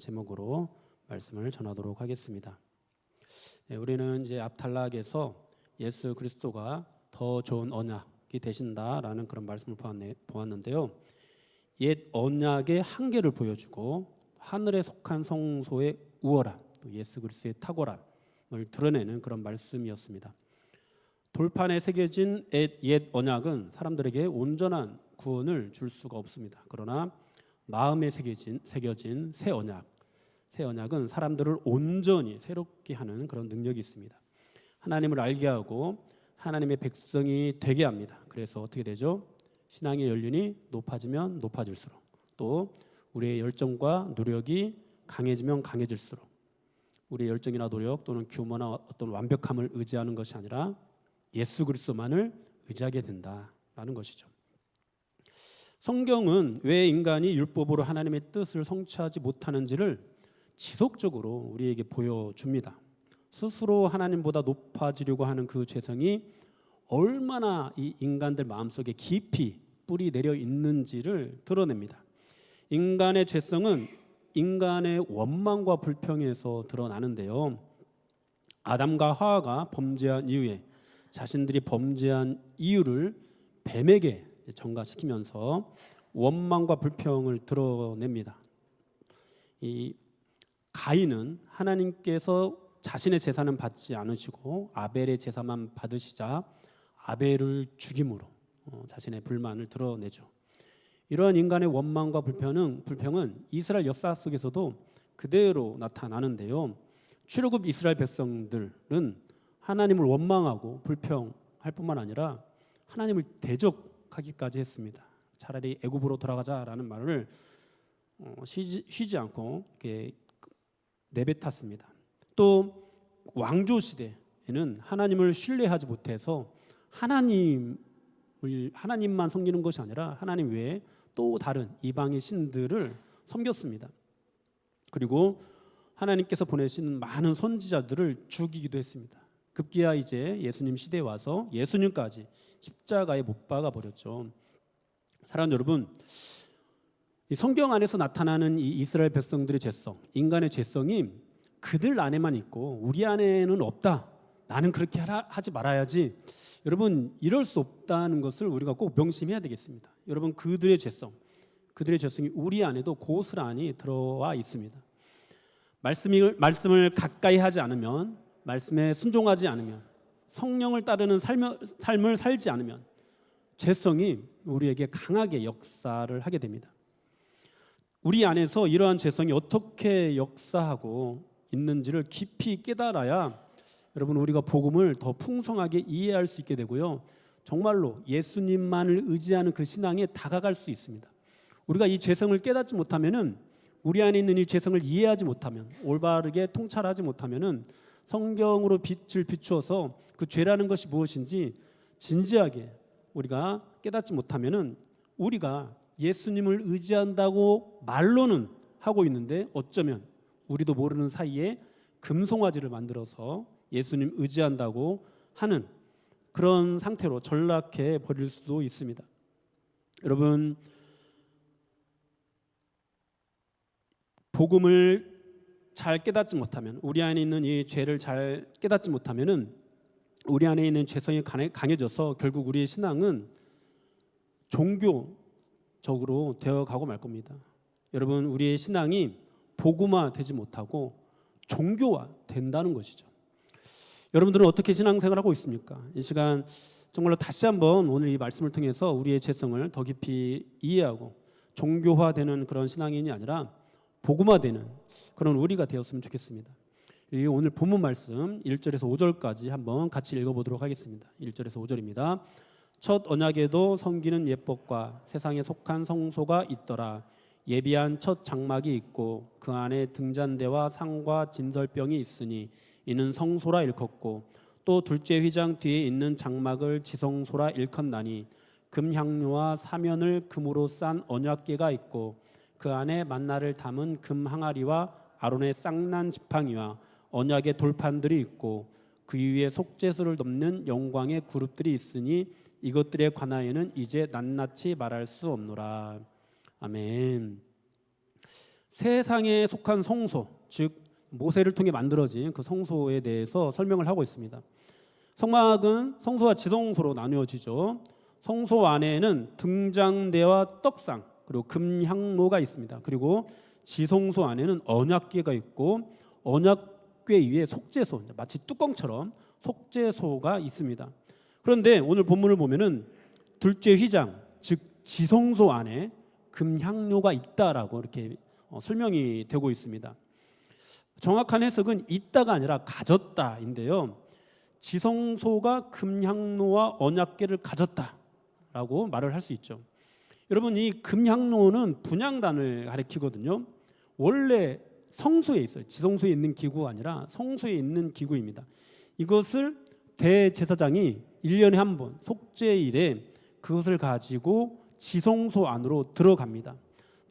제목으로 말씀을 전하도록 하겠습니다. 우리는 이제 앞탈락에서 예수 그리스도가 더 좋은 언약이 되신다라는 그런 말씀을 보았는데요. 옛 언약의 한계를 보여주고 하늘에 속한 성소의 우월함, 또 예수 그리스도의 탁월함을 드러내는 그런 말씀이었습니다. 돌판에 새겨진 옛 언약은 사람들에게 온전한 구원을 줄 수가 없습니다. 그러나 마음에 새겨진 새 언약은 사람들을 온전히 새롭게 하는 그런 능력이 있습니다. 하나님을 알게 하고 하나님의 백성이 되게 합니다. 그래서 어떻게 되죠? 신앙의 연륜이 높아지면 높아질수록, 또 우리의 열정과 노력이 강해지면 강해질수록 우리의 열정이나 노력 또는 규모나 어떤 완벽함을 의지하는 것이 아니라 예수 그리스도만을 의지하게 된다라는 것이죠. 성경은 왜 인간이 율법으로 하나님의 뜻을 성취하지 못하는지를 지속적으로 우리에게 보여줍니다. 스스로 하나님보다 높아지려고 하는 그 죄성이 얼마나 이 인간들 마음속에 깊이 뿌리 내려 있는지를 드러냅니다. 인간의 죄성은 인간의 원망과 불평에서 드러나는데요. 아담과 하와가 범죄한 이후에 자신들이 범죄한 이유를 뱀에게 전가시키면서 원망과 불평을 드러냅니다. 이 가인은 하나님께서 자신의 제사는 받지 않으시고 아벨의 제사만 받으시자 아벨을 죽임으로 자신의 불만을 드러내죠. 이러한 인간의 원망과 불평은 이스라엘 역사 속에서도 그대로 나타나는데요. 출애굽 이스라엘 백성들은 하나님을 원망하고 불평할 뿐만 아니라 하나님을 대적하기까지 했습니다. 차라리 애굽으로 돌아가자라는 말을 쉬지 않고 이렇게 내뱉었습니다. 또 왕조 시대에는 하나님을 신뢰하지 못해서 하나님만 섬기는 것이 아니라 하나님 외에 또 다른 이방의 신들을 섬겼습니다. 그리고 하나님께서 보내신 많은 선지자들을 죽이기도 했습니다. 급기야 이제 예수님 시대에 와서 예수님까지 십자가에 못 박아 버렸죠. 사랑하는 여러분, 이 성경 안에서 나타나는 이 이스라엘 백성들의 죄성, 인간의 죄성이 그들 안에만 있고 우리 안에는 없다. 나는 그렇게 하지 말아야지. 여러분, 이럴 수 없다는 것을 우리가 꼭 명심해야 되겠습니다. 여러분, 그들의 죄성이 우리 안에도 고스란히 들어와 있습니다. 말씀을 가까이 하지 않으면, 말씀에 순종하지 않으면, 성령을 따르는 삶을 살지 않으면 죄성이 우리에게 강하게 역사를 하게 됩니다. 우리 안에서 이러한 죄성이 어떻게 역사하고 있는지를 깊이 깨달아야 여러분, 우리가 복음을 더 풍성하게 이해할 수 있게 되고요, 정말로 예수님만을 의지하는 그 신앙에 다가갈 수 있습니다. 우리가 이 죄성을 깨닫지 못하면은, 우리 안에 있는 이 죄성을 이해하지 못하면, 올바르게 통찰하지 못하면은 성경으로 빛을 비추어서 그 죄라는 것이 무엇인지 진지하게 우리가 깨닫지 못하면은 우리가 예수님을 의지한다고 말로는 하고 있는데 어쩌면 우리도 모르는 사이에 금송아지를 만들어서 예수님 의지한다고 하는 그런 상태로 전락해 버릴 수도 있습니다. 여러분, 복음을 잘 깨닫지 못하면, 우리 안에 있는 이 죄를 잘 깨닫지 못하면은 우리 안에 있는 죄성이 강해져서 결국 우리의 신앙은 종교적으로 되어가고 말 겁니다. 여러분, 우리의 신앙이 복음화 되지 못하고 종교화 된다는 것이죠. 여러분들은 어떻게 신앙생활하고 있습니까? 이 시간 정말로 다시 한번 오늘 이 말씀을 통해서 우리의 죄성을 더 깊이 이해하고 종교화되는 그런 신앙인이 아니라 복음화되는 그런 우리가 되었으면 좋겠습니다. 오늘 본문 말씀 1절에서 5절까지 한번 같이 읽어보도록 하겠습니다. 1절에서 5절입니다. 첫 언약에도 섬기는 예법과 세상에 속한 성소가 있더라. 예비한 첫 장막이 있고 그 안에 등잔대와 상과 진설병이 있으니 이는 성소라 일컫고, 또 둘째 휘장 뒤에 있는 장막을 지성소라 일컫나니 금향료와 사면을 금으로 싼 언약궤가 있고 그 안에 만나를 담은 금 항아리와 아론의 쌍난 지팡이와 언약의 돌판들이 있고 그 위에 속죄소를 덮는 영광의 그룹들이 있으니 이것들에 관하여는 이제 낱낱이 말할 수 없노라. 아멘. 세상에 속한 성소, 즉 모세를 통해 만들어진 그 성소에 대해서 설명을 하고 있습니다. 성막은 성소와 지성소로 나누어지죠. 성소 안에는 등장대와 떡상 그리고 금향로가 있습니다. 그리고 지성소 안에는 언약궤가 있고 언약궤 위에 속죄소, 마치 뚜껑처럼 속죄소가 있습니다. 그런데 오늘 본문을 보면은 둘째 휘장, 즉 지성소 안에 금향로가 있다라고 이렇게 설명이 되고 있습니다. 정확한 해석은 있다가 아니라 가졌다인데요. 지성소가 금향로와 언약궤를 가졌다라고 말을 할 수 있죠. 여러분, 이 금향로는 분향단을 가리키거든요. 원래 성소에 있어요. 지성소에 있는 기구가 아니라 성소에 있는 기구입니다. 이것을 대제사장이 1년에 한 번 속죄일에 그것을 가지고 지성소 안으로 들어갑니다.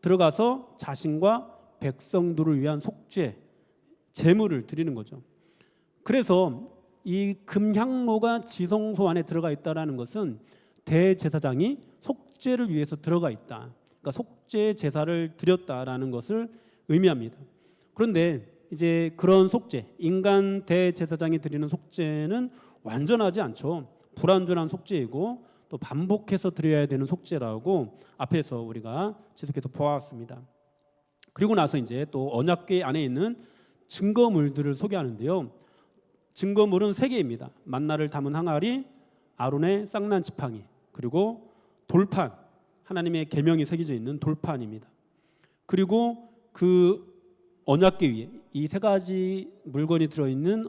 들어가서 자신과 백성들을 위한 속죄 제물을 드리는 거죠. 그래서 이 금향로가 지성소 안에 들어가 있다라는 것은 대제사장이 속죄를 위해서 들어가 있다. 그러니까 속죄 제사를 드렸다라는 것을 의미합니다. 그런데 이제 그런 속죄, 인간 대제사장이 드리는 속죄는 완전하지 않죠. 불완전한 속죄이고 또 반복해서 드려야 되는 속죄라고 앞에서 우리가 지속해서 보았습니다. 그리고 나서 이제 또 언약궤 안에 있는 증거물들을 소개하는데요. 증거물은 3개입니다. 만나를 담은 항아리, 아론의 쌍난 지팡이, 그리고 돌판, 하나님의 계명이 새겨져 있는 돌판입니다. 그리고 그 언약궤 위에 이 3가지 물건이 들어있는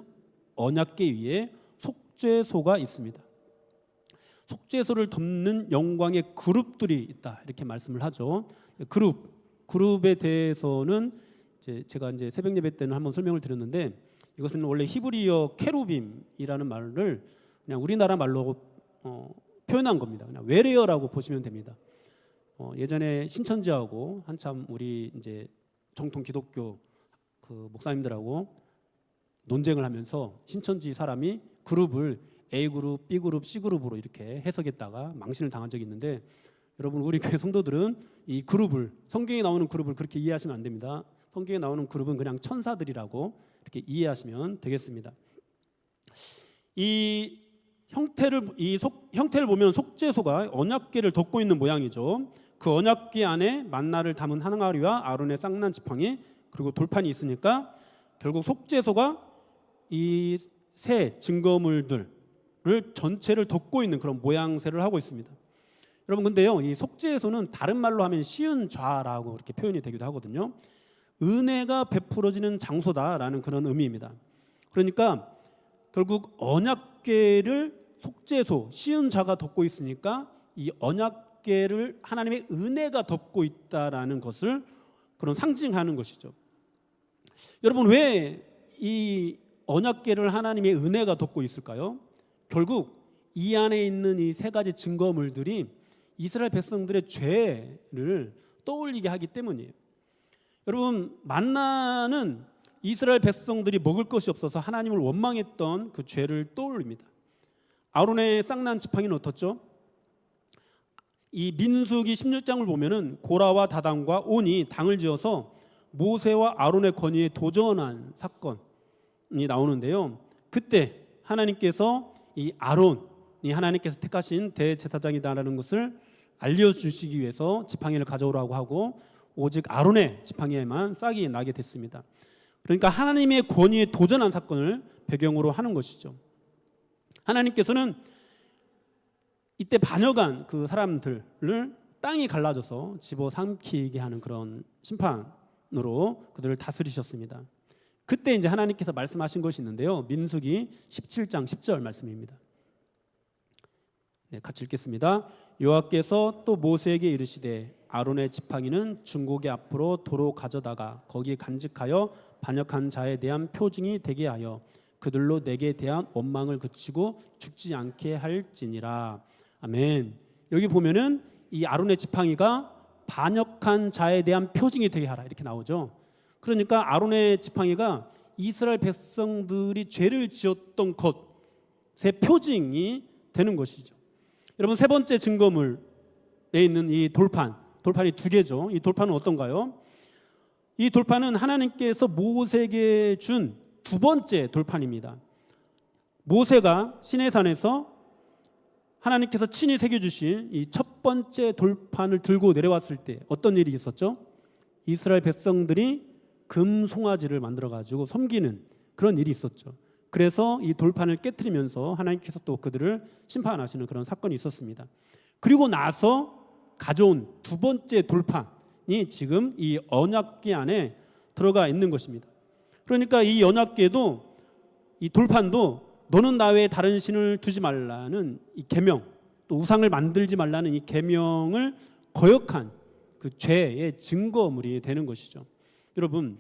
언약궤 위에 속죄소가 있습니다. 속죄소를 덮는 영광의 그룹들이 있다 이렇게 말씀을 하죠. 그룹에 대해서는 제가 이제 새벽 예배 때는 한번 설명을 드렸는데 이것은 원래 히브리어 케루빔이라는 말을 그냥 우리나라 말로 표현한 겁니다. 그냥 외레어라고 보시면 됩니다. 예전에 신천지하고 한참 우리 이제 정통 기독교 그 목사님들하고 논쟁을 하면서 신천지 사람이 그룹을 A그룹, B그룹, C그룹으로 이렇게 해석했다가 망신을 당한 적이 있는데 여러분 우리 교회 성도들은 이 그룹을 성경에 나오는 그룹을 그렇게 이해하시면 안 됩니다. 성경에 나오는 그룹은 그냥 천사들이라고 이렇게 이해하시면 되겠습니다. 이 형태를 보면 속죄소가 언약궤를 덮고 있는 모양이죠. 그 언약궤 안에 만나를 담은 항아리와 아론의 쌍난 지팡이 그리고 돌판이 있으니까 결국 속죄소가 이 새 증거물들을 전체를 덮고 있는 그런 모양새를 하고 있습니다. 여러분 근데요, 이 속죄소는 다른 말로 하면 시은좌라고 이렇게 표현이 되기도 하거든요. 은혜가 베풀어지는 장소다라는 그런 의미입니다. 그러니까 결국 언약궤를 속죄소 시은좌가 덮고 있으니까 이 언약궤를 하나님의 은혜가 덮고 있다라는 것을 그런 상징하는 것이죠. 여러분 왜 이 언약궤를 하나님의 은혜가 덮고 있을까요? 결국 이 안에 있는 이 3가지 증거물들이 이스라엘 백성들의 죄를 떠올리게 하기 때문이에요. 여러분 만나는 이스라엘 백성들이 먹을 것이 없어서 하나님을 원망했던 그 죄를 떠올립니다. 아론의 쌍난 지팡이는 어떻죠? 이 민수기 16장을 보면은 고라와 다단과 온이 당을 지어서 모세와 아론의 권위에 도전한 사건이 나오는데요. 그때 하나님께서 이 아론이 하나님께서 택하신 대제사장이다라는 것을 알려주시기 위해서 지팡이를 가져오라고 하고 오직 아론의 지팡이에만 싹이 나게 됐습니다. 그러니까 하나님의 권위에 도전한 사건을 배경으로 하는 것이죠. 하나님께서는 이때 반역한 그 사람들을 땅이 갈라져서 집어삼키게 하는 그런 심판으로 그들을 다스리셨습니다. 그때 이제 하나님께서 말씀하신 것이 있는데요. 민수기 17장 10절 말씀입니다. 네, 같이 읽겠습니다. 여호와께서 또 모세에게 이르시되 아론의 지팡이는 중고기 앞으로 도로 가져다가 거기에 간직하여 반역한 자에 대한 표징이 되게 하여 그들로 내게 대한 원망을 그치고 죽지 않게 할지니라. 아멘. 여기 보면은 이 아론의 지팡이가 반역한 자에 대한 표징이 되게 하라 이렇게 나오죠. 그러니까 아론의 지팡이가 이스라엘 백성들이 죄를 지었던 것의 표징이 되는 것이죠. 여러분 3번째 증거물에 있는 이 돌판이 2개죠. 이 돌판은 어떤가요? 이 돌판은 하나님께서 모세에게 준 두 번째 돌판입니다. 모세가 시내산에서 하나님께서 친히 새겨주신 이 첫 번째 돌판을 들고 내려왔을 때 어떤 일이 있었죠? 이스라엘 백성들이 금 송아지를 만들어가지고 섬기는 그런 일이 있었죠. 그래서 이 돌판을 깨트리면서 하나님께서 또 그들을 심판하시는 그런 사건이 있었습니다. 그리고 나서 가져온 두 번째 돌판이 지금 이 언약궤 안에 들어가 있는 것입니다. 그러니까 이 언약궤도 이 돌판도 너는 나 외에 다른 신을 두지 말라는 이 계명, 또 우상을 만들지 말라는 이 계명을 거역한 그 죄의 증거물이 되는 것이죠. 여러분,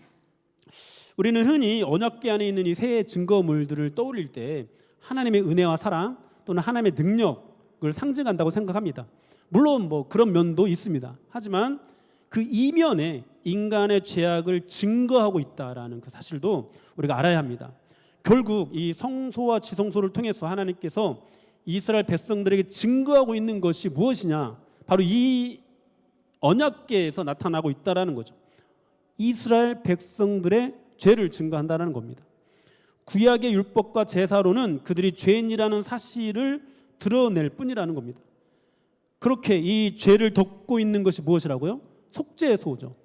우리는 흔히 언약궤 안에 있는 이 세 증거물들을 떠올릴 때 하나님의 은혜와 사랑 또는 하나님의 능력을 상징한다고 생각합니다. 물론 그런 면도 있습니다. 하지만 그 이면에 인간의 죄악을 증거하고 있다라는 그 사실도 우리가 알아야 합니다. 결국 이 성소와 지성소를 통해서 하나님께서 이스라엘 백성들에게 증거하고 있는 것이 무엇이냐? 바로 이 언약궤에서 나타나고 있다라는 거죠. 이스라엘 백성들의 죄를 증거한다는 겁니다. 구약의 율법과 제사로는 그들이 죄인이라는 사실을 드러낼 뿐이라는 겁니다. 그렇게 이 죄를 덮고 있는 것이 무엇이라고요? 속죄소죠.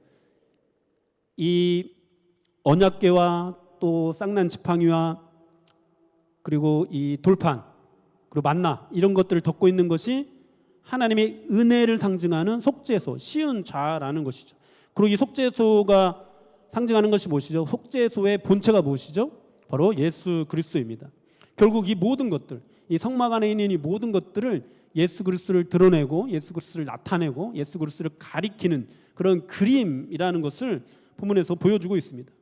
이 언약궤와 또 쌍난 지팡이와 그리고 이 돌판 그리고 만나 이런 것들을 덮고 있는 것이 하나님의 은혜를 상징하는 속죄소, 시은 좌라는 것이죠. 그리고 이 속죄소가 상징하는 것이 무엇이죠? 속죄소의 본체가 무엇이죠? 바로 예수 그리스도입니다. 결국 이 모든 것들, 이 성막 안에 있는 이 모든 것들을 예수 그리스도를 드러내고 예수 그리스도를 나타내고 예수 그리스도를 가리키는 그런 그림이라는 것을 본문에서 보여주고 있습니다.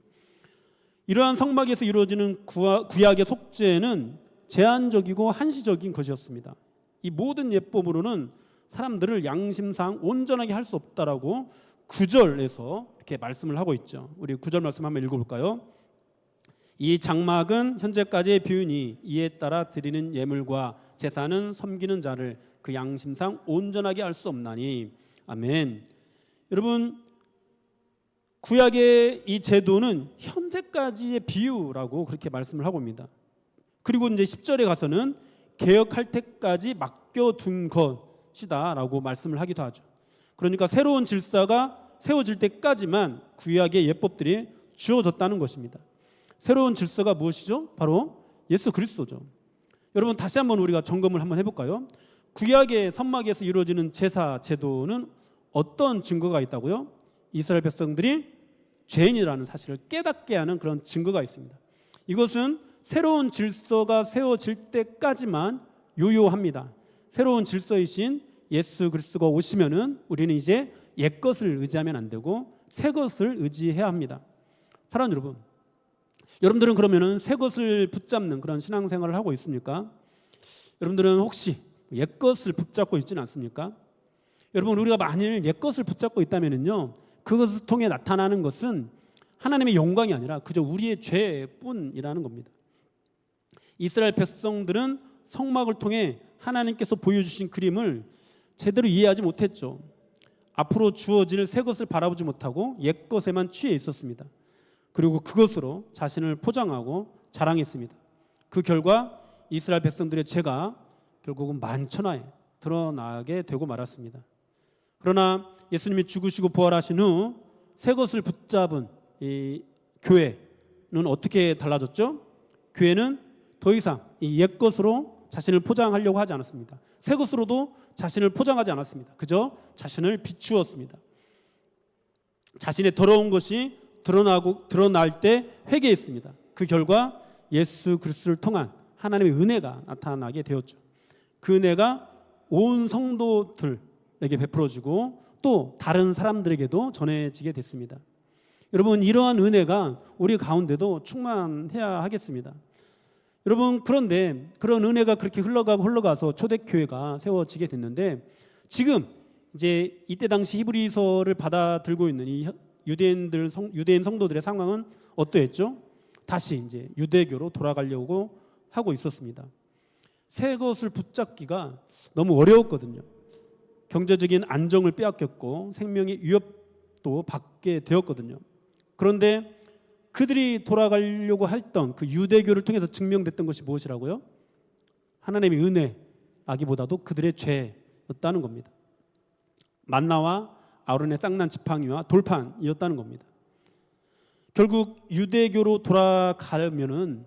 이러한 성막에서 이루어지는 구약의 속죄는 제한적이고 한시적인 것이었습니다. 이 모든 예법으로는 사람들을 양심상 온전하게 할 수 없다라고 9절에서 이렇게 말씀을 하고 있죠. 우리 9절 말씀 한번 읽어볼까요? 이 장막은 현재까지의 비유니 이에 따라 드리는 예물과 제사는 섬기는 자를 그 양심상 온전하게 할 수 없나니. 아멘. 여러분, 구약의 이 제도는 현재까지의 비유라고 그렇게 말씀을 하고 있습니다. 그리고 이제 10절에 가서는 개혁할 때까지 맡겨둔 것이다라고 말씀을 하기도 하죠. 그러니까 새로운 질서가 세워질 때까지만 구약의 예법들이 주어졌다는 것입니다. 새로운 질서가 무엇이죠? 바로 예수 그리스도죠. 여러분, 다시 한번 우리가 점검을 한번 해볼까요? 구약의 성막에서 이루어지는 제사 제도는 어떤 증거가 있다고요? 이스라엘 백성들이 죄인이라는 사실을 깨닫게 하는 그런 증거가 있습니다. 이것은 새로운 질서가 세워질 때까지만 유효합니다. 새로운 질서이신 예수 그리스도가 오시면은 우리는 이제 옛 것을 의지하면 안 되고 새 것을 의지해야 합니다. 사랑하는 여러분, 여러분들은 그러면은 새 것을 붙잡는 그런 신앙생활을 하고 있습니까? 여러분들은 혹시 옛 것을 붙잡고 있지는 않습니까? 여러분, 우리가 만일 옛 것을 붙잡고 있다면은요, 그것을 통해 나타나는 것은 하나님의 영광이 아니라 그저 우리의 죄뿐이라는 겁니다. 이스라엘 백성들은 성막을 통해 하나님께서 보여주신 그림을 제대로 이해하지 못했죠. 앞으로 주어질 새 것을 바라보지 못하고 옛 것에만 취해 있었습니다. 그리고 그것으로 자신을 포장하고 자랑했습니다. 그 결과 이스라엘 백성들의 죄가 결국은 만천하에 드러나게 되고 말았습니다. 그러나 예수님이 죽으시고 부활하신 후 새 것을 붙잡은 이 교회는 어떻게 달라졌죠? 교회는 더 이상 이 옛 것으로 자신을 포장하려고 하지 않았습니다. 새 것으로도 자신을 포장하지 않았습니다. 그저 자신을 비추었습니다. 자신의 더러운 것이 드러날 때 회개했습니다. 그 결과 예수 그리스도를 통한 하나님의 은혜가 나타나게 되었죠. 그 은혜가 온 성도들에게 베풀어지고 또 다른 사람들에게도 전해지게 됐습니다. 여러분, 이러한 은혜가 우리 가운데도 충만해야 하겠습니다. 여러분, 그런데 그런 은혜가 그렇게 흘러가서 초대교회가 세워지게 됐는데, 지금 이제 이때 당시 히브리서를 받아들고 있는 이 유대인 성도들의 상황은 어떠했죠? 다시 이제 유대교로 돌아가려고 하고 있었습니다. 새 것을 붙잡기가 너무 어려웠거든요. 경제적인 안정을 빼앗겼고 생명의 위협도 받게 되었거든요. 그런데 그들이 돌아가려고 했던 그 유대교를 통해서 증명됐던 것이 무엇이라고요? 하나님의 은혜라기보다도 그들의 죄였다는 겁니다. 만나와 아론의 쌍난 지팡이와 돌판이었다는 겁니다. 결국 유대교로 돌아가면은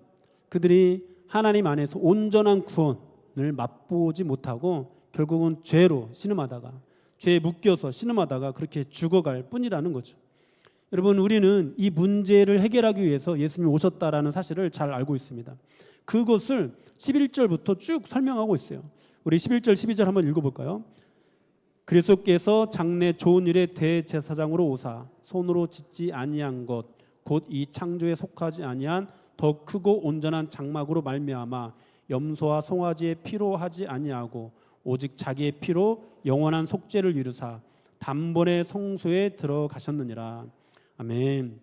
그들이 하나님 안에서 온전한 구원을 맛보지 못하고 결국은 죄로 신음하다가 죄에 묶여서 신음하다가 그렇게 죽어갈 뿐이라는 거죠. 여러분, 우리는 이 문제를 해결하기 위해서 예수님이 오셨다라는 사실을 잘 알고 있습니다. 그것을 11절부터 쭉 설명하고 있어요. 우리 11절 12절 한번 읽어볼까요? 그리스도께서 장래 좋은 일의 대제사장으로 오사 손으로 짓지 아니한 것 곧 이 창조에 속하지 아니한 더 크고 온전한 장막으로 말미암아 염소와 송아지의 피로 하지 아니하고 오직 자기의 피로 영원한 속죄를 이루사 단번에 성소에 들어가셨느니라. 아멘.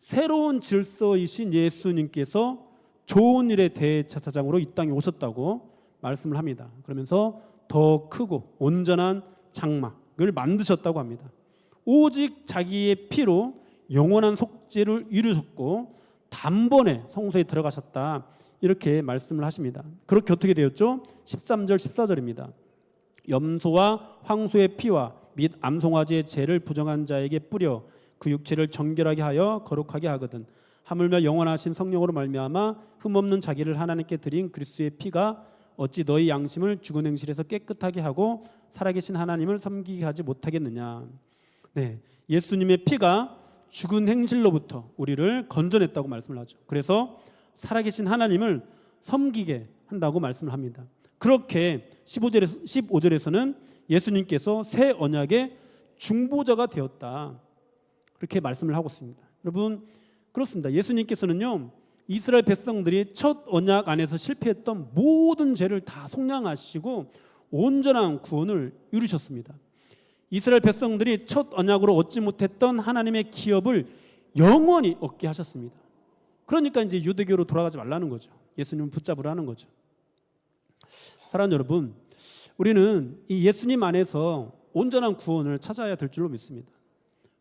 새로운 질서이신 예수님께서 좋은 일의 대제사장으로 이 땅에 오셨다고 말씀을 합니다. 그러면서 더 크고 온전한 장막을 만드셨다고 합니다. 오직 자기의 피로 영원한 속죄를 이루셨고 단번에 성소에 들어가셨다, 이렇게 말씀을 하십니다. 그렇게 어떻게 되었죠? 13절 14절입니다. 염소와 황소의 피와 및 암송아지의 죄를 부정한 자에게 뿌려 그 육체를 정결하게 하여 거룩하게 하거든 하물며 영원하신 성령으로 말미암아 흠없는 자기를 하나님께 드린 그리스도의 피가 어찌 너희 양심을 죽은 행실에서 깨끗하게 하고 살아계신 하나님을 섬기게 하지 못하겠느냐. 네, 예수님의 피가 죽은 행실로부터 우리를 건져냈다고 말씀을 하죠. 그래서 살아계신 하나님을 섬기게 한다고 말씀을 합니다. 그렇게 15절에서는 예수님께서 새 언약의 중보자가 되었다, 그렇게 말씀을 하고 있습니다. 여러분, 그렇습니다. 예수님께서는요, 이스라엘 백성들이 첫 언약 안에서 실패했던 모든 죄를 다 속량하시고 온전한 구원을 이루셨습니다. 이스라엘 백성들이 첫 언약으로 얻지 못했던 하나님의 기업을 영원히 얻게 하셨습니다. 그러니까 이제 유대교로 돌아가지 말라는 거죠. 예수님을 붙잡으라는 거죠. 사랑하는 여러분, 우리는 이 예수님 안에서 온전한 구원을 찾아야 될 줄로 믿습니다.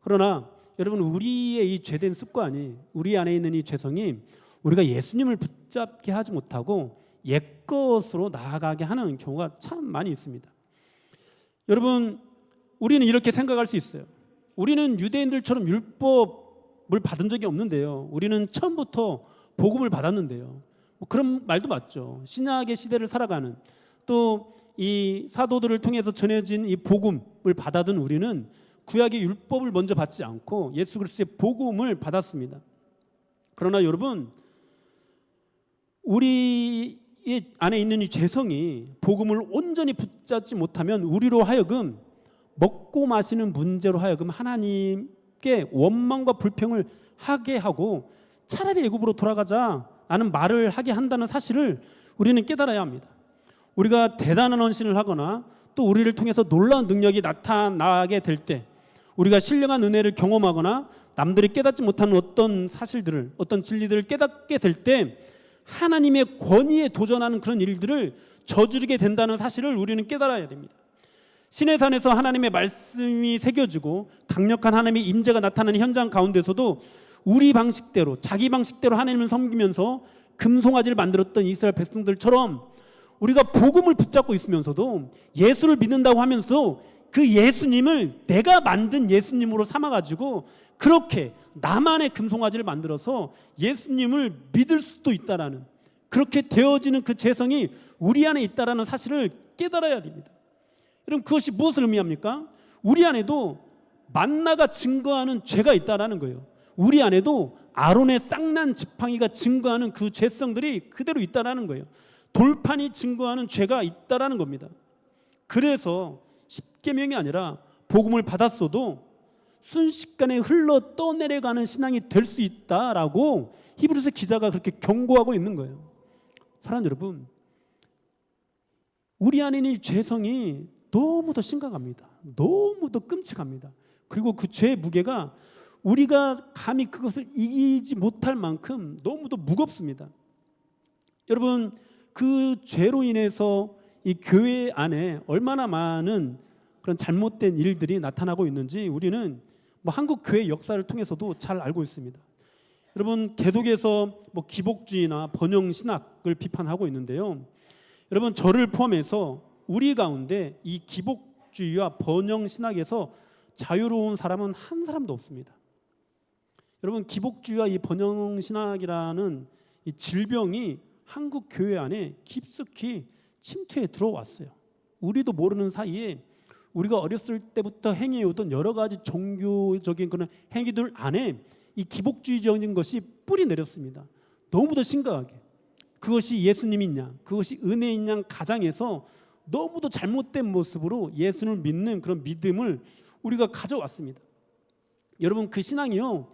그러나 여러분, 우리의 이 죄된 습관이, 우리 안에 있는 이 죄성이 우리가 예수님을 붙잡게 하지 못하고 옛것으로 나아가게 하는 경우가 참 많이 있습니다. 여러분, 우리는 이렇게 생각할 수 있어요. 우리는 유대인들처럼 율법을 받은 적이 없는데요, 우리는 처음부터 복음을 받았는데요. 그런 말도 맞죠. 신약의 시대를 살아가는, 또 이 사도들을 통해서 전해진 이 복음을 받아든 우리는 구약의 율법을 먼저 받지 않고 예수 그리스도의 복음을 받았습니다. 그러나 여러분, 우리 안에 있는 이 죄성이 복음을 온전히 붙잡지 못하면 우리로 하여금 먹고 마시는 문제로 하여금 하나님께 원망과 불평을 하게 하고 차라리 애굽으로 돌아가자라는 말을 하게 한다는 사실을 우리는 깨달아야 합니다. 우리가 대단한 헌신을 하거나 또 우리를 통해서 놀라운 능력이 나타나게 될 때, 우리가 신령한 은혜를 경험하거나 남들이 깨닫지 못하는 어떤 사실들을, 어떤 진리들을 깨닫게 될 때 하나님의 권위에 도전하는 그런 일들을 저지르게 된다는 사실을 우리는 깨달아야 됩니다. 시내산에서 하나님의 말씀이 새겨지고 강력한 하나님의 임재가 나타나는 현장 가운데서도 우리 방식대로, 자기 방식대로 하나님을 섬기면서 금송아지를 만들었던 이스라엘 백성들처럼 우리가 복음을 붙잡고 있으면서도 예수를 믿는다고 하면서도 그 예수님을 내가 만든 예수님으로 삼아가지고 그렇게 나만의 금송아지를 만들어서 예수님을 믿을 수도 있다라는, 그렇게 되어지는 그 죄성이 우리 안에 있다라는 사실을 깨달아야 됩니다. 여러분, 그것이 무엇을 의미합니까? 우리 안에도 만나가 증거하는 죄가 있다라는 거예요. 우리 안에도 아론의 쌍난 지팡이가 증거하는 그 죄성들이 그대로 있다라는 거예요. 돌판이 증거하는 죄가 있다라는 겁니다. 그래서 십계명이 아니라 복음을 받았어도 순식간에 흘러 떠내려가는 신앙이 될 수 있다라고 히브리서 기자가 그렇게 경고하고 있는 거예요. 사랑하는 여러분, 우리 안에 있는 죄성이 너무도 심각합니다. 너무도 끔찍합니다. 그리고 그 죄의 무게가 우리가 감히 그것을 이기지 못할 만큼 너무도 무겁습니다. 여러분, 그 죄로 인해서 이 교회 안에 얼마나 많은 그런 잘못된 일들이 나타나고 있는지 우리는 한국 교회 역사를 통해서도 잘 알고 있습니다. 여러분, 개독에서 기복주의나 번영 신학을 비판하고 있는데요. 여러분, 저를 포함해서 우리 가운데 이 기복주의와 번영 신학에서 자유로운 사람은 한 사람도 없습니다. 여러분, 기복주의와 이 번영 신학이라는 이 질병이 한국 교회 안에 깊숙이 침투해 들어왔어요. 우리도 모르는 사이에 우리가 어렸을 때부터 행해오던 여러 가지 종교적인 그런 행위들 안에 이 기복주의적인 것이 뿌리 내렸습니다. 너무도 심각하게. 그것이 예수님이냐, 그것이 은혜이냐 가장해서 너무도 잘못된 모습으로 예수를 믿는 그런 믿음을 우리가 가져왔습니다. 여러분, 그 신앙이요,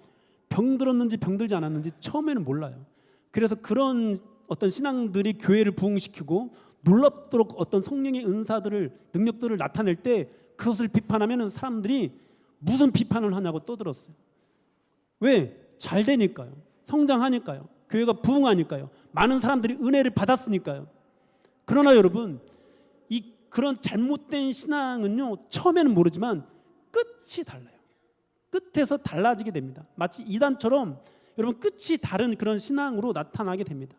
병들었는지 병들지 않았는지 처음에는 몰라요. 그래서 그런 어떤 신앙들이 교회를 부흥시키고 놀랍도록 어떤 성령의 은사들을, 능력들을 나타낼 때 그것을 비판하면 사람들이 무슨 비판을 하냐고 떠들었어요. 왜? 잘 되니까요. 성장하니까요. 교회가 부흥하니까요. 많은 사람들이 은혜를 받았으니까요. 그러나 여러분, 그런 잘못된 신앙은요, 처음에는 모르지만 끝이 달라요. 끝에서 달라지게 됩니다. 마치 이단처럼 여러분, 끝이 다른 그런 신앙으로 나타나게 됩니다.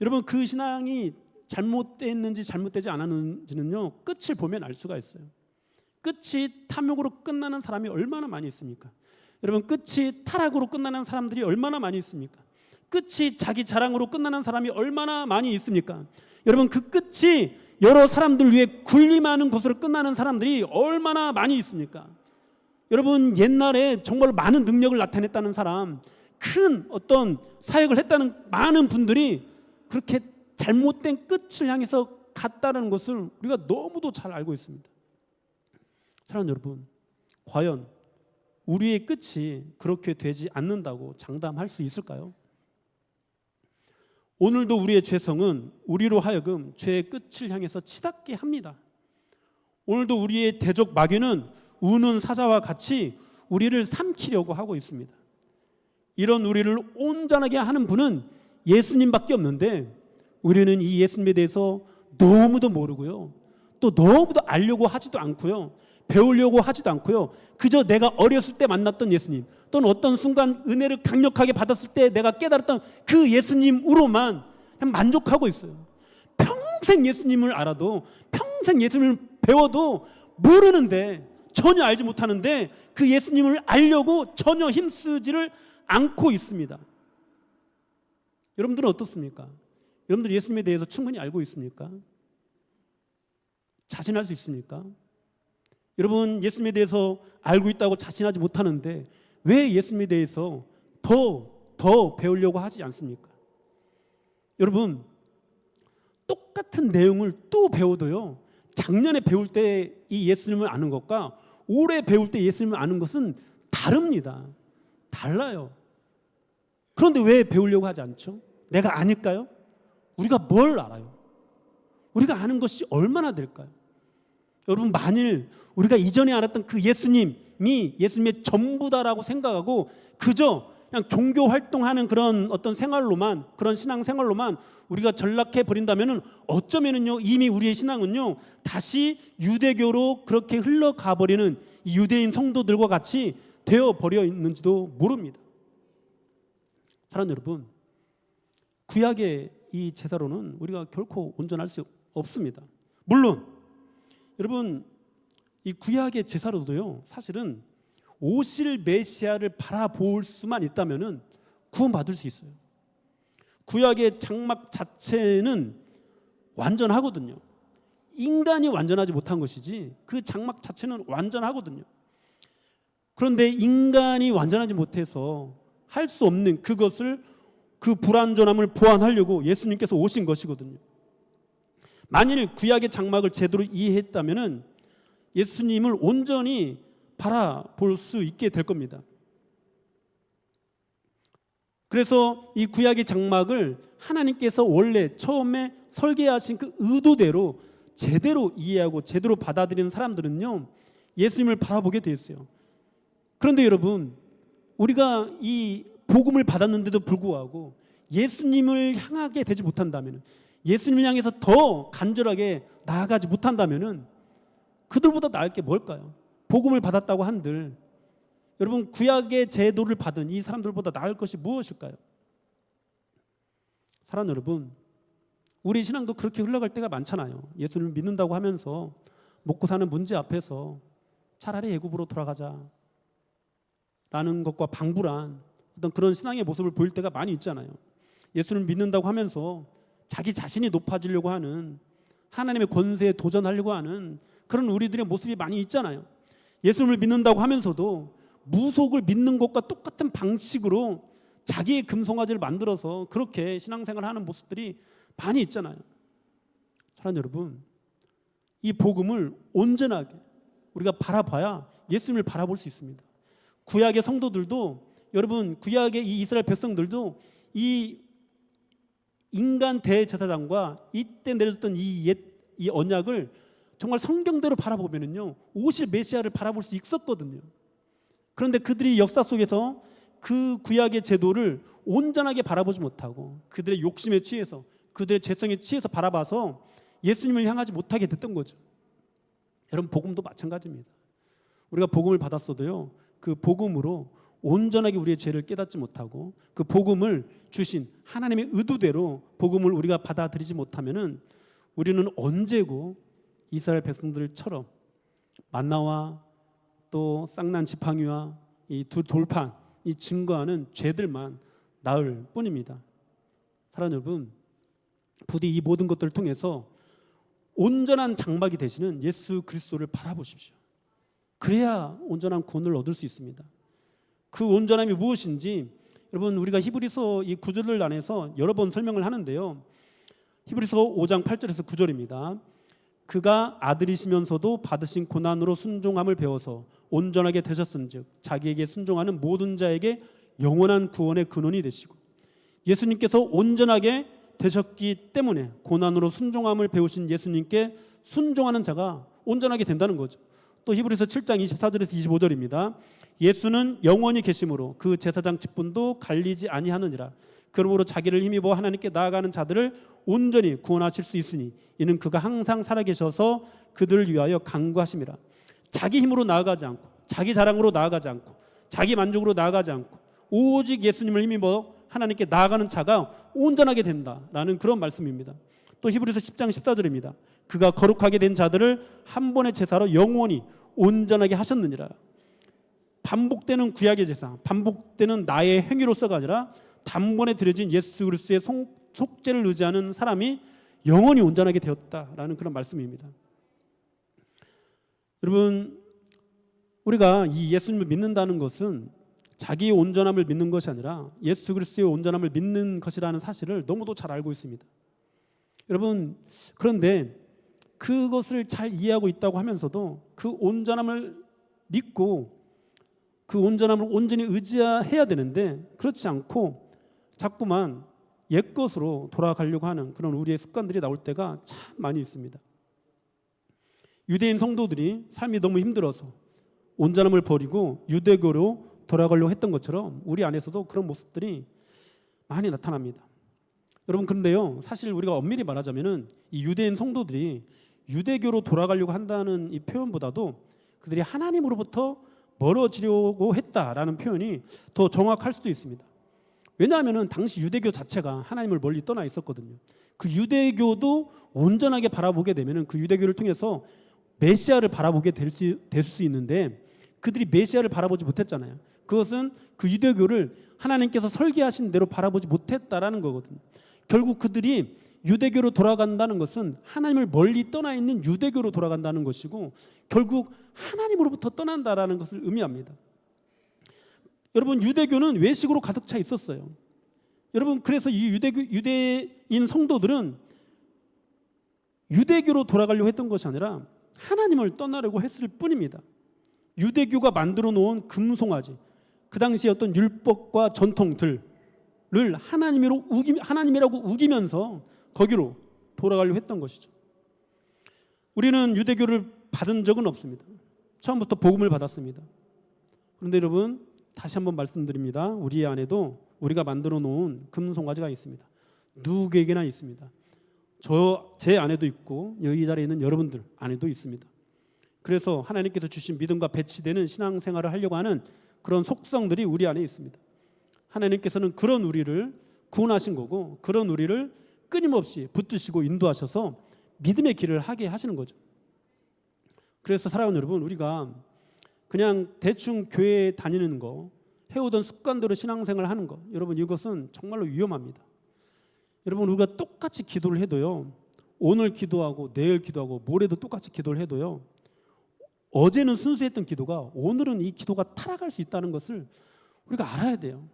여러분, 그 신앙이 잘못됐는지 잘못되지 않았는지는요, 끝을 보면 알 수가 있어요. 끝이 탐욕으로 끝나는 사람이 얼마나 많이 있습니까? 여러분, 끝이 타락으로 끝나는 사람들이 얼마나 많이 있습니까? 끝이 자기 자랑으로 끝나는 사람이 얼마나 많이 있습니까? 여러분, 그 끝이 여러 사람들 위해 군림하는 곳으로 끝나는 사람들이 얼마나 많이 있습니까? 여러분, 옛날에 정말 많은 능력을 나타냈다는 사람, 큰 어떤 사역을 했다는 많은 분들이 그렇게 잘못된 끝을 향해서 갔다는 것을 우리가 너무도 잘 알고 있습니다. 사랑하는 여러분, 과연 우리의 끝이 그렇게 되지 않는다고 장담할 수 있을까요? 오늘도 우리의 죄성은 우리로 하여금 죄의 끝을 향해서 치닫게 합니다. 오늘도 우리의 대적 마귀는 우는 사자와 같이 우리를 삼키려고 하고 있습니다. 이런 우리를 온전하게 하는 분은 예수님밖에 없는데, 우리는 이 예수님에 대해서 너무도 모르고요, 또 너무도 알려고 하지도 않고요, 배우려고 하지도 않고요, 그저 내가 어렸을 때 만났던 예수님, 또는 어떤 순간 은혜를 강력하게 받았을 때 내가 깨달았던 그 예수님으로만 그냥 만족하고 있어요. 평생 예수님을 알아도, 평생 예수님을 배워도 모르는데, 전혀 알지 못하는데 그 예수님을 알려고 전혀 힘쓰지를 않고 있습니다. 여러분들은 어떻습니까? 여러분들 예수님에 대해서 충분히 알고 있습니까? 자신할 수 있습니까? 여러분, 예수님에 대해서 알고 있다고 자신하지 못하는데 왜 예수님에 대해서 더 배우려고 하지 않습니까? 여러분, 똑같은 내용을 또 배워도요, 작년에 배울 때 이 예수님을 아는 것과 올해 배울 때 예수님을 아는 것은 다릅니다. 달라요. 그런데 왜 배우려고 하지 않죠? 내가 아닐까요? 우리가 뭘 알아요? 우리가 아는 것이 얼마나 될까요? 여러분, 만일 우리가 이전에 알았던 그 예수님이 예수님의 전부다라고 생각하고 그저 그냥 종교 활동하는 그런 어떤 생활로만, 그런 신앙 생활로만 우리가 전락해 버린다면은 어쩌면은요, 이미 우리의 신앙은요, 다시 유대교로 그렇게 흘러가 버리는 이 유대인 성도들과 같이 되어 버려 있는지도 모릅니다. 사랑하는 여러분, 구약의 이 제사로는 우리가 결코 온전할 수 없습니다. 물론 여러분, 이 구약의 제사로도요, 사실은 오실 메시아를 바라볼 수만 있다면은 구원받을 수 있어요. 구약의 장막 자체는 완전하거든요. 인간이 완전하지 못한 것이지 그 장막 자체는 완전하거든요. 그런데 인간이 완전하지 못해서 할 수 없는 그것을, 그 불완전함을 보완하려고 예수님께서 오신 것이거든요. 만일 구약의 장막을 제대로 이해했다면은 예수님을 온전히 바라볼 수 있게 될 겁니다. 그래서 이 구약의 장막을 하나님께서 원래 처음에 설계하신 그 의도대로 제대로 이해하고 제대로 받아들이는 사람들은요, 예수님을 바라보게 되었어요. 그런데 여러분, 우리가 이 복음을 받았는데도 불구하고 예수님을 향하게 되지 못한다면, 예수님을 향해서 더 간절하게 나아가지 못한다면 그들보다 나을 게 뭘까요? 복음을 받았다고 한들, 여러분 구약의 제도를 받은 이 사람들보다 나을 것이 무엇일까요? 사랑하는 여러분, 우리 신앙도 그렇게 흘러갈 때가 많잖아요. 예수를 믿는다고 하면서 먹고 사는 문제 앞에서 차라리 애굽으로 돌아가자 라는 것과 방불한 어떤 그런 신앙의 모습을 보일 때가 많이 있잖아요. 예수를 믿는다고 하면서 자기 자신이 높아지려고 하는, 하나님의 권세에 도전하려고 하는 그런 우리들의 모습이 많이 있잖아요. 예수를 믿는다고 하면서도 무속을 믿는 것과 똑같은 방식으로 자기의 금송아지를 만들어서 그렇게 신앙생활을 하는 모습들이 많이 있잖아요. 사랑하는 여러분, 이 복음을 온전하게 우리가 바라봐야 예수님을 바라볼 수 있습니다. 구약의 성도들도, 여러분 구약의 이 이스라엘 백성들도 이 인간 대제사장과 이때 내려졌던 이 언약을 정말 성경대로 바라보면은요, 오실 메시아를 바라볼 수 있었거든요. 그런데 그들이 역사 속에서 그 구약의 제도를 온전하게 바라보지 못하고 그들의 욕심에 취해서, 그들의 죄성에 취해서 바라봐서 예수님을 향하지 못하게 됐던 거죠. 여러분 복음도 마찬가지입니다. 우리가 복음을 받았어도요, 그 복음으로 온전하게 우리의 죄를 깨닫지 못하고 그 복음을 주신 하나님의 의도대로 복음을 우리가 받아들이지 못하면은 우리는 언제고 이스라엘 백성들처럼 만나와 또 쌍난 지팡이와 이 두 돌판이 증거하는 죄들만 나을 뿐입니다. 사랑하는 여러분, 부디 이 모든 것들을 통해서 온전한 장막이 되시는 예수 그리스도를 바라보십시오. 그래야 온전한 구원을 얻을 수 있습니다. 그 온전함이 무엇인지 여러분 우리가 히브리서 이 구절을 안에서 여러 번 설명을 하는데요. 히브리서 5장 8절에서 9절입니다. 그가 아들이시면서도 받으신 고난으로 순종함을 배워서 온전하게 되셨은즉 자기에게 순종하는 모든 자에게 영원한 구원의 근원이 되시고, 예수님께서 온전하게 되셨기 때문에 고난으로 순종함을 배우신 예수님께 순종하는 자가 온전하게 된다는 거죠. 또 히브리서 7장 24절에서 25절입니다. 예수는 영원히 계심으로 그 제사장 직분도 갈리지 아니하느니라. 그러므로 자기를 힘입어 하나님께 나아가는 자들을 온전히 구원하실 수 있으니 이는 그가 항상 살아계셔서 그들을 위하여 간구하심이라. 자기 힘으로 나아가지 않고, 자기 자랑으로 나아가지 않고, 자기 만족으로 나아가지 않고 오직 예수님을 힘입어 하나님께 나아가는 자가 온전하게 된다라는 그런 말씀입니다. 또 히브리서 10장 14절입니다. 그가 거룩하게 된 자들을 한 번의 제사로 영원히 온전하게 하셨느니라. 반복되는 구약의 제사, 반복되는 나의 행위로서가 아니라 단번에 드려진 예수 그리스도의 속죄를 의지하는 사람이 영원히 온전하게 되었다라는 그런 말씀입니다. 여러분, 우리가 이 예수님을 믿는다는 것은 자기의 온전함을 믿는 것이 아니라 예수 그리스도의 온전함을 믿는 것이라는 사실을 너무도 잘 알고 있습니다. 여러분, 그런데 그것을 잘 이해하고 있다고 하면서도 그 온전함을 믿고 그 온전함을 온전히 의지해야 되는데 그렇지 않고 자꾸만 옛것으로 돌아가려고 하는 그런 우리의 습관들이 나올 때가 참 많이 있습니다. 유대인 성도들이 삶이 너무 힘들어서 온전함을 버리고 유대교로 돌아가려고 했던 것처럼 우리 안에서도 그런 모습들이 많이 나타납니다. 여러분, 그런데요, 사실 우리가 엄밀히 말하자면은 이 유대인 성도들이 유대교로 돌아가려고 한다는 이 표현보다도 그들이 하나님으로부터 멀어지려고 했다라는 표현이 더 정확할 수도 있습니다. 왜냐하면은 당시 유대교 자체가 하나님을 멀리 떠나 있었거든요. 그 유대교도 온전하게 바라보게 되면은 그 유대교를 통해서 메시아를 바라보게 될 수 있는데 그들이 메시아를 바라보지 못했잖아요. 그것은 그 유대교를 하나님께서 설계하신 대로 바라보지 못했다라는 거거든요. 결국 그들이 유대교로 돌아간다는 것은 하나님을 멀리 떠나 있는 유대교로 돌아간다는 것이고 결국 하나님으로부터 떠난다라는 것을 의미합니다. 여러분, 유대교는 외식으로 가득 차 있었어요. 여러분, 그래서 이 유대인 성도들은 유대교로 돌아가려고 했던 것이 아니라 하나님을 떠나려고 했을 뿐입니다. 유대교가 만들어 놓은 금송아지, 그 당시 어떤 율법과 전통들을 하나님이라고 우기면서 거기로 돌아가려고 했던 것이죠. 우리는 유대교를 받은 적은 없습니다. 처음부터 복음을 받았습니다. 그런데 여러분, 다시 한번 말씀드립니다. 우리 안에도 우리가 만들어 놓은 금송아지가 있습니다. 누구에게나 있습니다. 제 안에도 있고 여기 자리에 있는 여러분들 안에도 있습니다. 그래서 하나님께서 주신 믿음과 배치되는 신앙생활을 하려고 하는 그런 속성들이 우리 안에 있습니다. 하나님께서는 그런 우리를 구원하신 거고 그런 우리를 끊임없이 붙드시고 인도하셔서 믿음의 길을 하게 하시는 거죠. 그래서 사랑하는 여러분, 우리가 그냥 대충 교회에 다니는 거, 해오던 습관대로 신앙생활을 하는 거, 여러분 이것은 정말로 위험합니다. 여러분, 우리가 똑같이 기도를 해도요, 오늘 기도하고 내일 기도하고 모레도 똑같이 기도를 해도요, 어제는 순수했던 기도가 오늘은 이 기도가 타락할 수 있다는 것을 우리가 알아야 돼요.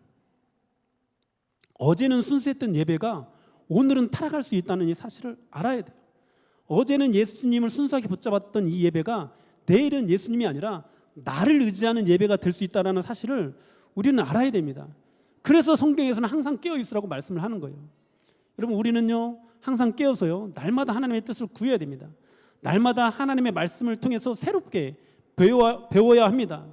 어제는 순수했던 예배가 오늘은 타락할 수 있다는 이 사실을 알아야 돼요. 어제는 예수님을 순수하게 붙잡았던 이 예배가 내일은 예수님이 아니라 나를 의지하는 예배가 될 수 있다는 사실을 우리는 알아야 됩니다. 그래서 성경에서는 항상 깨어 있으라고 말씀을 하는 거예요. 여러분, 우리는요 항상 깨어서요 날마다 하나님의 뜻을 구해야 됩니다. 날마다 하나님의 말씀을 통해서 새롭게 배워야 합니다.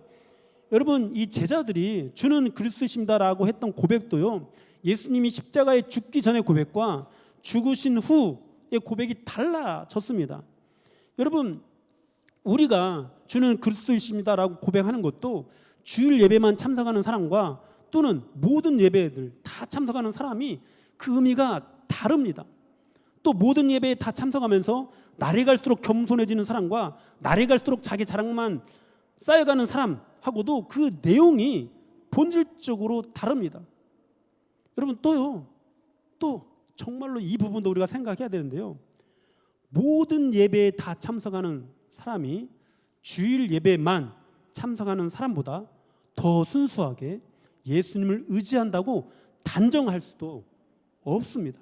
여러분, 이 제자들이 주는 그리스도이십니다라고 했던 고백도요, 예수님이 십자가에 죽기 전의 고백과 죽으신 후의 고백이 달라졌습니다. 여러분, 우리가 주는 그리스도이십니다라고 고백하는 것도 주일 예배만 참석하는 사람과 또는 모든 예배들 다 참석하는 사람이 그 의미가 다릅니다. 또 모든 예배에 다 참석하면서 날이 갈수록 겸손해지는 사람과 날이 갈수록 자기 자랑만 쌓여가는 사람하고도 그 내용이 본질적으로 다릅니다. 여러분, 또 정말로 이 부분도 우리가 생각해야 되는데요, 모든 예배에 다 참석하는 사람이 주일 예배만 참석하는 사람보다 더 순수하게 예수님을 의지한다고 단정할 수도 없습니다.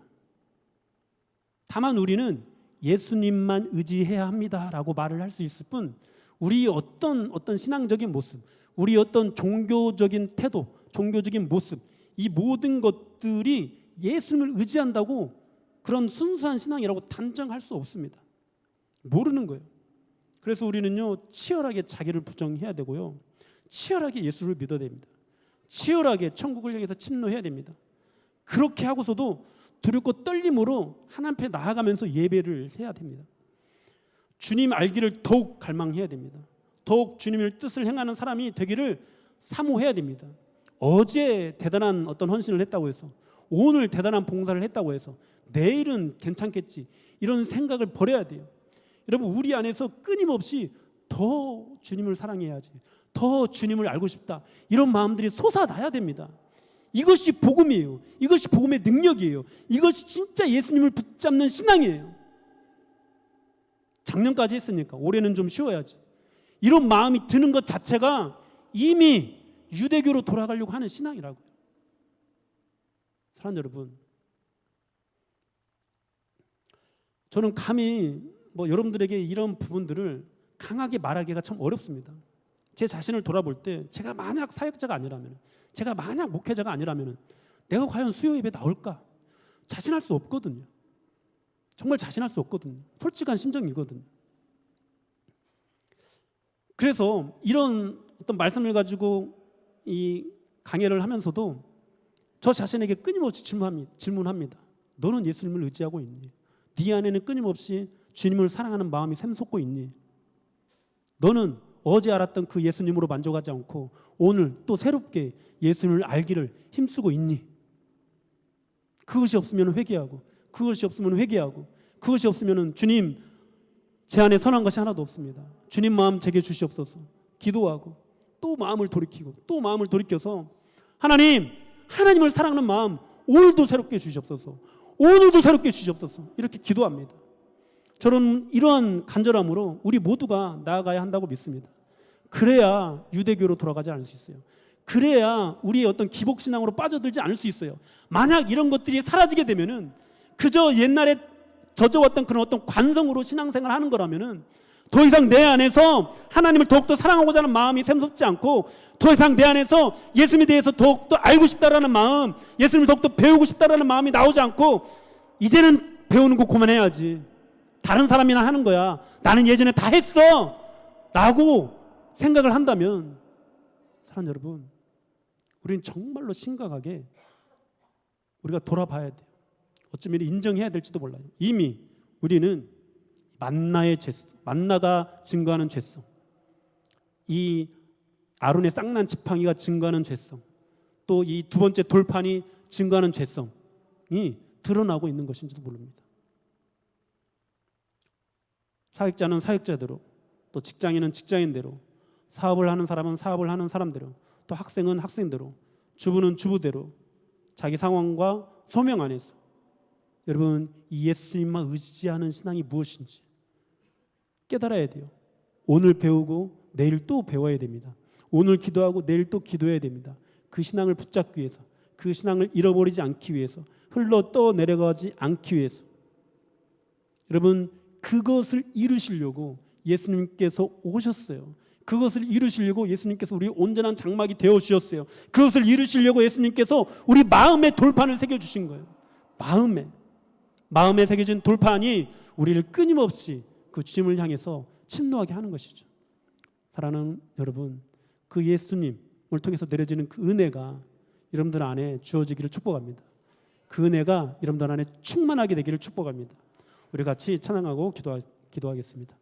다만 우리는 예수님만 의지해야 합니다라고 말을 할 수 있을 뿐, 우리 어떤 신앙적인 모습, 우리 어떤 종교적인 태도, 종교적인 모습, 이 모든 것들이 예수님을 의지한다고 그런 순수한 신앙이라고 단정할 수 없습니다. 모르는 거예요. 그래서 우리는요 치열하게 자기를 부정해야 되고요, 치열하게 예수를 믿어야 됩니다. 치열하게 천국을 향해서 침노해야 됩니다. 그렇게 하고서도 두렵고 떨림으로 하나님 앞에 나아가면서 예배를 해야 됩니다. 주님 알기를 더욱 갈망해야 됩니다. 더욱 주님의 뜻을 행하는 사람이 되기를 사모해야 됩니다. 어제 대단한 어떤 헌신을 했다고 해서, 오늘 대단한 봉사를 했다고 해서 내일은 괜찮겠지, 이런 생각을 버려야 돼요. 여러분, 우리 안에서 끊임없이 더 주님을 사랑해야지, 더 주님을 알고 싶다, 이런 마음들이 솟아나야 됩니다. 이것이 복음이에요. 이것이 복음의 능력이에요. 이것이 진짜 예수님을 붙잡는 신앙이에요. 작년까지 했으니까 올해는 좀 쉬어야지, 이런 마음이 드는 것 자체가 이미 유대교로 돌아가려고 하는 신앙이라고요. 사랑하는 여러분, 저는 감히 여러분들에게 이런 부분들을 강하게 말하기가 참 어렵습니다. 제 자신을 돌아볼 때 제가 만약 사역자가 아니라면, 제가 만약 목회자가 아니라면 내가 과연 수요 예배 나올까? 자신할 수 없거든요. 정말 자신할 수 없거든요. 솔직한 심정이거든요. 그래서 이런 어떤 말씀을 가지고 이 강해를 하면서도 저 자신에게 끊임없이 질문합니다. 너는 예수님을 의지하고 있니? 네 안에는 끊임없이 주님을 사랑하는 마음이 샘솟고 있니? 너는 어제 알았던 그 예수님으로 만족하지 않고 오늘 또 새롭게 예수님을 알기를 힘쓰고 있니? 그것이 없으면 회개하고, 그것이 없으면 회개하고, 그것이 없으면 주님, 제 안에 선한 것이 하나도 없습니다. 주님 마음 제게 주시옵소서. 기도하고 또 마음을 돌이키고 또 마음을 돌이켜서 하나님을 사랑하는 마음 오늘도 새롭게 주시옵소서, 오늘도 새롭게 주시옵소서, 이렇게 기도합니다. 저는 이러한 간절함으로 우리 모두가 나아가야 한다고 믿습니다. 그래야 유대교로 돌아가지 않을 수 있어요. 그래야 우리의 어떤 기복신앙으로 빠져들지 않을 수 있어요. 만약 이런 것들이 사라지게 되면은 그저 옛날에 젖어왔던 그런 어떤 관성으로 신앙생활을 하는 거라면은 더 이상 내 안에서 하나님을 더욱더 사랑하고자 하는 마음이 샘솟지 않고, 더 이상 내 안에서 예수님에 대해서 더욱더 알고 싶다라는 마음, 예수님을 더욱더 배우고 싶다라는 마음이 나오지 않고, 이제는 배우는 거 그만해야지, 다른 사람이나 하는 거야, 나는 예전에 다 했어 라고 생각을 한다면, 사랑하는 여러분, 우리는 정말로 심각하게 우리가 돌아봐야 돼요. 어쩌면 인정해야 될지도 몰라요. 이미 우리는 만나의 죄성, 만나가 증거하는 죄성, 이 아론의 쌍난 지팡이가 증거하는 죄성, 또 이 두 번째 돌판이 증거하는 죄성이 드러나고 있는 것인지도 모릅니다. 사역자는 사역자대로, 또 직장인은 직장인대로, 사업을 하는 사람은 사업을 하는 사람대로, 또 학생은 학생대로, 주부는 주부대로 자기 상황과 소명 안에서 여러분 이 예수님만 의지하는 신앙이 무엇인지 깨달아야 돼요. 오늘 배우고 내일 또 배워야 됩니다. 오늘 기도하고 내일 또 기도해야 됩니다. 그 신앙을 붙잡기 위해서, 그 신앙을 잃어버리지 않기 위해서, 흘러 떠내려가지 않기 위해서. 여러분 그것을 이루시려고 예수님께서 오셨어요. 그것을 이루시려고 예수님께서 우리 온전한 장막이 되어 주셨어요. 그것을 이루시려고 예수님께서 우리 마음에 돌판을 새겨주신 거예요. 마음에 새겨진 돌판이 우리를 끊임없이 그 주님을 향해서 침노하게 하는 것이죠. 사랑하는 여러분, 그 예수님을 통해서 내려지는 그 은혜가 여러분들 안에 주어지기를 축복합니다. 그 은혜가 여러분들 안에 충만하게 되기를 축복합니다. 우리 같이 찬양하고 기도하겠습니다.